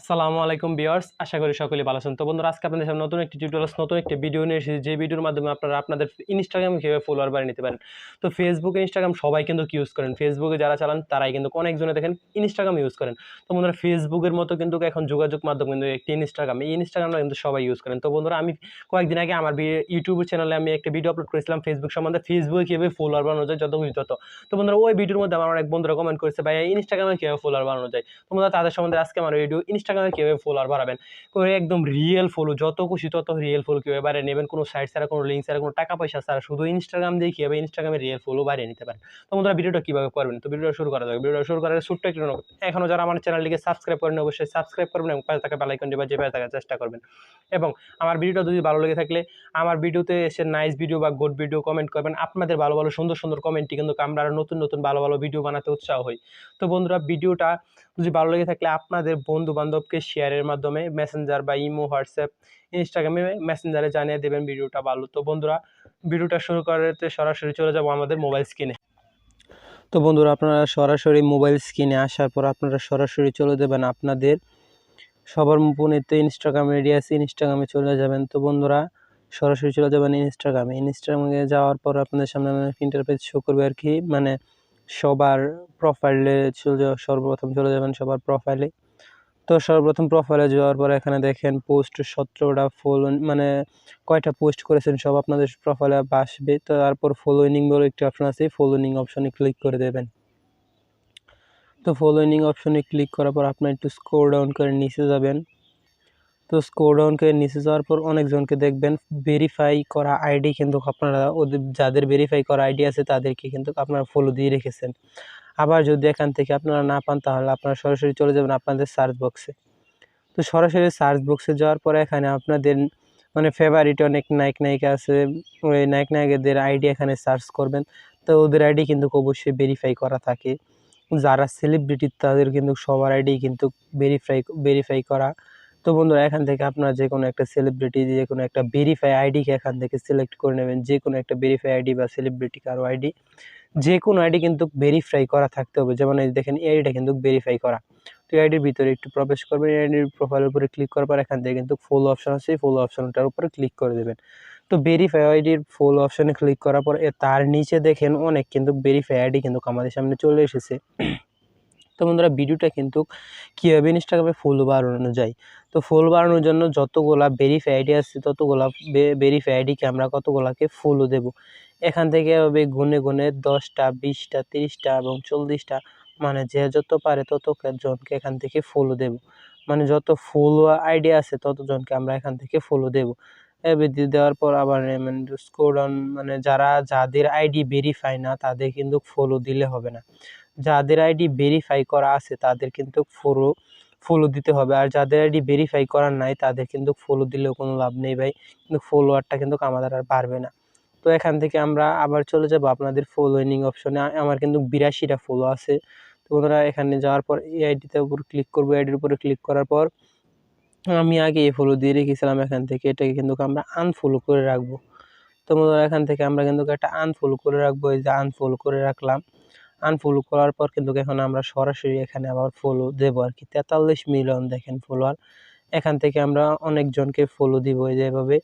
আসসালামু আলাইকুম ভিউয়ার্স, আশা করি সকলেই ভালো আছেন। তো বন্ধুরা, আজকে আপনাদের সামনে নতুন একটি টিউটোরিয়ালস, নতুন একটি ভিডিও নিয়ে এসেছি, যে ভিডিওর মাধ্যমে আপনারা আপনাদের ইনস্টাগ্রামে কিভাবে ফলোয়ার বাড়িয়ে নিতে পারেন। তো ফেসবুক, ইনস্টাগ্রাম সবাই কিন্তু ইউজ করেন। ফেসবুকে যারা চালান তারাই কিন্তু অনেকজনে দেখেন ইনস্টাগ্রাম ইউজ করেন। তো বন্ধুরা, ফেসবুকের মতো কিন্তু এখন যোগাযোগ মাধ্যম কিন্তু একটি ইনস্টাগ্রাম, এই ইনস্টাগ্রামটা কিন্তু সবাই ইউজ করেন। তো বন্ধুরা, আমি কয়েকদিন আগে আমার ইউটিউব চ্যানেলে আমি একটা ভিডিও আপলোড করেছিলাম ফেসবুক সম্বন্ধে, ফেসবুকে কীভাবে ফলোয়ার বানানো যায়, যত কিছু তত। তো বন্ধুরা, ওই ভিডিওর মধ্যে আমার অনেক বন্ধুরা কমেন্ট করেছে, ভাই ইনস্টাগ্রামে কীভাবে ফলোয়ার বানানো যায়। তোমরা তাদের সম্বন্ধে আজকে আমার ভিডিও, ইনস্টাগ্রামে কীভাবে ফলোয়ার বাড়াবেন, করে একদম রিয়েল ফলো, যত খুশি তত রিয়েল ফলো কীভাবে বাড়িয়ে নেবেন, কোনো সাইট ছাড়া, কোনো লিঙ্ক ছাড়া, কোনো টাকা পয়সা ছাড়া, শুধু ইনস্টাগ্রাম দিয়ে কীভাবে ইনস্টাগ্রামে রিয়েল ফলো বাড়িয়ে নিতে পারেন। তো বন্ধুরা, ভিডিওটা কীভাবে করবেন, তো ভিডিওটা শুরু করা যাবে। ভিডিওটা শুরু করার ছোট্ট একটু অনুরোধ, এখনও যারা আমার চ্যানেলটিকে সাবস্ক্রাইব করেন অবশ্যই সাবস্ক্রাইব করবেন এবং পাশে থাকা বেল আইকনটি বাজিয়ে পাশে থাকার চেষ্টা করবেন। এবং আমার ভিডিওটা যদি ভালো লেগে থাকলে আমার ভিডিওতে এসে নাইস ভিডিও বা গুড ভিডিও কমেন্ট করবেন। আপনাদের ভালো ভালো সুন্দর সুন্দর কমেন্টটি কিন্তু আমরা আরও নতুন নতুন ভালো ভালো ভিডিও বানাতে উৎসাহ হই। তো বন্ধুরা, ভিডিওটা যদি ভালো লেগে থাকলে আপনাদের বন্ধু বান্ধবকে শেয়ারের মাধ্যমে মেসেঞ্জার বা ইমো, হোয়াটসঅ্যাপ, ইনস্টাগ্রামে মেসেঞ্জারে জানিয়ে দেবেন ভিডিওটা ভালো। তো বন্ধুরা, ভিডিওটা শুরু করতে সরাসরি চলে যাব আমাদের মোবাইল স্ক্রিনে। তো বন্ধুরা, আপনারা সরাসরি মোবাইল স্ক্রিনে আসার পর আপনারা সরাসরি চলে যাবেন আপনাদের সবার ফোনেতে ইনস্টাগ্রাম রেডি আছে, ইনস্টাগ্রামে চলে যাবেন। তো বন্ধুরা, সরাসরি চলে যাবেন ইনস্টাগ্রামে। ইনস্টাগ্রামে যাওয়ার পর আপনাদের সামনে ইন্টারফেস শো করবে আর কি, মানে সবার প্রোফাইলে সর্বপ্রথম চলে যাবেন সবার প্রোফাইলে। তো সর্বপ্রথম প্রোফাইলে যাওয়ার পর এখানে দেখেন পোস্ট 17টা ফলো, মানে কয়টা পোস্ট করেছেন সব আপনাদের প্রোফাইলে আসবে। তো তারপর ফলোইং বলে একটি অপশন আছে, ফলোইং অপশনে ক্লিক করে দেবেন। তো ফলোইং অপশনে ক্লিক করার পর আপনার একটু স্ক্রল ডাউন করে নিচে যাবেন। তো স্ক্রল ডাউন করে নিচে যাওয়ার পর অনেকজনকে দেখবেন ভেরিফাই করা আইডি, কিন্তু আপনারা ওদের যাদের ভেরিফাই করা আইডি আছে তাদেরকে কিন্তু আপনারা ফলো দিয়ে রেখেছেন। আবার যদি এখান থেকে আপনারা না পান তাহলে আপনারা সরাসরি চলে যাবেন আপনাদের সার্চ বক্সে। তো সরাসরি সার্চ বক্সে যাওয়ার পরে এখানে আপনাদের মানে ফেভারিট অনেক নায়ক নায়িকা আছে, ওই নায়ক নায়িকাদের আইডি এখানে সার্চ করবেন। তো ওদের আইডি কিন্তু অবশ্যই ভেরিফাই করা থাকে। যারা সেলিব্রিটি তাদের কিন্তু সবার আইডি কিন্তু ভেরিফাই করা। তো বন্ধুরা, এখান থেকে আপনারা যে কোনো একটা সেলিব্রিটি, যে কোনো একটা ভেরিফাই আইডিকে এখান থেকে সিলেক্ট করে নেবেন। যে কোনো একটা ভেরিফাই আইডি বা সেলিব্রিটি কারো আইডি, যে কোনো আইডি কিন্তু ভেরিফাই করা থাকতে হবে। যেমন এই দেখেন, এই আইডিটা কিন্তু ভেরিফাই করা। তো এই আইডির ভিতরে একটু প্রবেশ করবেন, এই আইডির প্রোফাইলের উপরে ক্লিক করার পর এখান থেকে কিন্তু ফলো অপশন আছে, ফলো অপশনটার উপরে ক্লিক করে দেবেন। তো ভেরিফাই আইডির ফলো অপশনে ক্লিক করার পর তার নিচে দেখেন অনেক কিন্তু ভেরিফাই আইডি কিন্তু আমাদের সামনে চলে এসেছে। তো বন্ধুরা, ভিডিওটা কিন্তু কীভাবে ইনস্টাগ্রামে ফলো বাড়ানো যায়। তো ফলো বাড়ানোর জন্য যতগুলা ভেরিফাই আইডি আছে ততগুলা ভেরিফাই আইডিকে আমরা কতগুলাকে ফলো দেব। এখান থেকে হবে গুনে গুনে 10টা, 20টা, 30টা এবং 40টা, মানে যে যত পারে তত জনকে এখান থেকে ফলো দেব। মানে যত ফলো আইডি আছে ততজনকে আমরা এখান থেকে ফলো দেব। দেওয়ার পর আবার মানে স্ক্রল ডাউন, মানে যাদের আইডি ভেরিফাই না তাদের কিন্তু ফলো দিলে হবে না। যাদের আইডি ভেরিফাই করা আছে তাদের কিন্তু ফলো দিতে হবে। আর যাদের আইডি ভেরিফাই করা নাই তাদের কিন্তু ফলো দিলেও কোনো লাভ নেই ভাই, কিন্তু ফলোয়ারটা কিন্তু আমাদের আর বাড়বে না। তো এখান থেকে আমরা আবার চলে যাব আপনাদের ফলোইং অপশনে। আমার কিন্তু 82টা ফলো আছে। তো বন্ধুরা, এখানে যাওয়ার পর এই আইডিতে উপর ক্লিক করবো। আইডির উপরে ক্লিক করার পর আমি আগে এই ফলো দিয়ে রেখেছিলাম, এখান থেকে এটাকে কিন্তু আমরা আনফলো করে রাখবো। তো বন্ধুরা, এখান থেকে আমরা কিন্তু একটা আনফলো করে রাখবো। এই যে আনফলো করে রাখলাম। আনফলো করার পর কিন্তু এখন আমরা সরাসরি এখানে আবার ফলো দেবো আর কি। 43 মিলিয়ন দেখেন ফলোয়ার। এখান থেকে আমরা অনেকজনকে ফলো দিব এই যে এভাবে।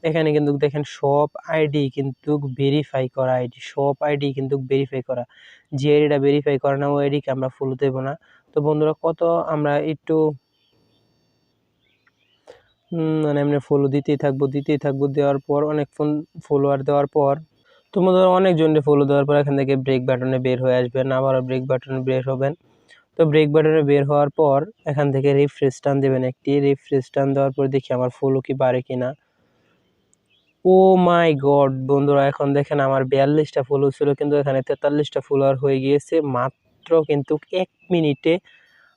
এখানে কিন্তু দেখেন সব আইডি কিন্তু ভেরিফাই করা আইডি, সব আইডি কিন্তু ভেরিফাই করা। যে আইডিটা ভেরিফাই করে না ওই আইডিকে আমরা ফলো দেবো না। তো বন্ধুরা, কত আমরা একটু মানে এমনি ফলো দিতেই থাকবো। দেওয়ার পর অনেক ফলোয়ার দেওয়ার পর তো বন্ধুরা, অনেকজনকে ফলো দেওয়ার পর এখান থেকে ব্রেক বাটনে বের হয়ে আসবেন, আবারও ব্রেক বাটনে বের হবেন। তো ব্রেক বাটনে বের হওয়ার পর এখান থেকে রিফ্রেশ টান দেবেন একটি। রিফ্রেশ টান দেওয়ার পর দেখি আমার ফলো কি বাড়ে কিনা। ও মাই গড বন্ধুরা, এখন দেখেন আমার 42টা ফলো ছিল কিন্তু এখানে 43টা ফলোয়ার হয়ে গিয়েছে মাত্র কিন্তু 1 মিনিটে।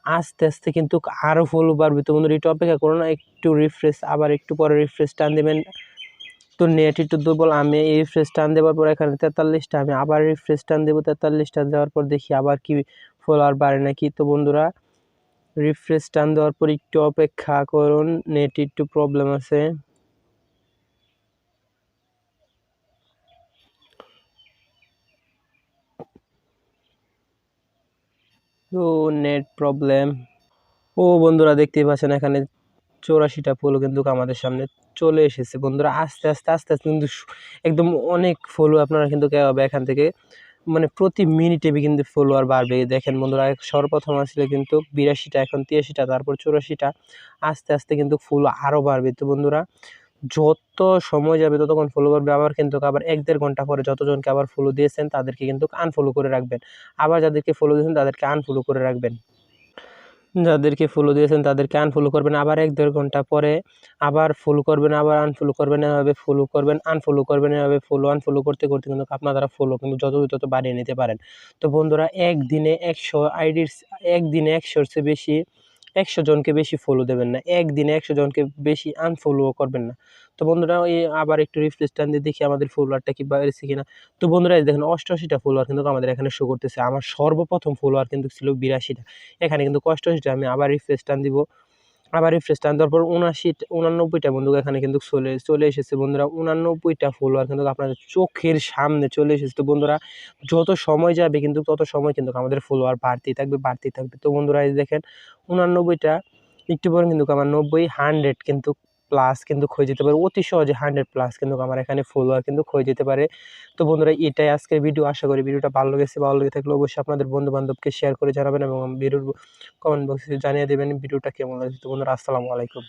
আস্তে আস্তে কিন্তু আরও ফলো বাড়বে। তো বন্ধুরা, একটু অপেক্ষা করুন, একটু রিফ্রেশ, আবার একটু পরে রিফ্রেশ টান দেবেন। তো নেট একটু দুর্বল, আমি এই রিফ্রেশ টান দেওয়ার পর এখানে 43টা, আমি আবার রিফ্রেশ টান দেবো। 43টা দেওয়ার পর দেখি আবার কি ফলোয়ার বাড়ে নাকি। তো বন্ধুরা, রিফ্রেশ টান দেওয়ার পর একটু অপেক্ষা করুন, নেট একটু প্রবলেম আছে। তো নেট প্রবলেম, ও বন্ধুরা দেখতেই পাচ্ছেন এখানে 84টা ফলো কিন্তু আমাদের সামনে চলে এসেছে। বন্ধুরা আস্তে আস্তে আস্তে আস্তে কিন্তু একদম অনেক ফলো আপনারা কিন্তু হবে এখান থেকে, মানে প্রতি মিনিটে কিন্তু ফলোয়ার বাড়বে। দেখেন বন্ধুরা সর্বপ্রথম আসলে কিন্তু 82টা, এখন 83টা, তারপর 84টা, আস্তে আস্তে কিন্তু ফলো আরও বাড়বে। তো বন্ধুরা যত সময় যাবে ততক্ষণ ফলো বাড়বে। আবার কিন্তু আবার 1-1.5 ঘন্টা পরে যতজনকে আবার ফলো দিয়েছেন তাদেরকে কিন্তু আনফলো করে রাখবেন। আবার যাদেরকে ফলো দিয়েছেন তাদেরকে আনফলো করে রাখবেন। যাদেরকে ফলো দিয়েছেন তাদেরকে আনফলো করবেন। আবার 1-1.5 ঘন্টা পরে আবার ফলো করবেন, আবার আনফলো করবেন, এভাবে ফলো করবেন, আনফলো করবেন, এভাবে ফলো আনফলো করতে করতে কিন্তু আপনারা ফলো কিন্তু যত তত বাড়িয়ে নিতে পারেন। তো বন্ধুরা একদিনে 100 আইডির, একদিনে 100-র চেয়ে বেশি, 100 জনকে বেশি ফলো দেবেন না। একদিনে 100 জনকে বেশি আনফলোও করবেন না। তো বন্ধুরা আবার একটু রিফ্রেশ টান দিয়ে দেখি আমাদের ফলোয়ারটা কি বেড়েছে কিনা। তো বন্ধুরা এই দেখেন 88টা ফলোয়ার কিন্তু আমাদের এখানে শো করতেছে। আমার সর্বপ্রথম ফলোয়ার কিন্তু ছিল 82টা। এখানে কিন্তু 88টা, আমি আবার রিফ্রেশ টান দিব। আবার রিফ্রেশ টান দেওয়ার পর 89টা বন্ধু এখানে কিন্তু চলে এসেছে। বন্ধুরা 89টা ফলোয়ার কিন্তু আপনাদের চোখের সামনে চলে এসেছে। তো বন্ধুরা যত সময় যাবে কিন্তু তত সময় কিন্তু আমাদের ফলোয়ার বাড়তেই থাকবে, বাড়তেই থাকবে। তো বন্ধুরা এই দেখেন 89টা, একটু পরে কিন্তু আমার 90, 100 কিন্তু প্লাস কিন্তু হয়ে যেতে পারে। অতি সহজে 100 প্লাস কিন্তু আমার এখানে ফলোয়ার কিন্তু হয়ে যেতে পারে। তো বন্ধুরা এটাই আজকের ভিডিও। আশা করি ভিডিওটা ভালো লেগেছে। ভালো লেগে থাকলে অবশ্যই আপনাদের বন্ধু-বান্ধবকে শেয়ার করে জানাবেন এবং ভিডিওর কমেন্ট বক্সে জানিয়ে দেবেন ভিডিওটা কেমন লাগছে। তো বন্ধুরা আসসালামু আলাইকুম।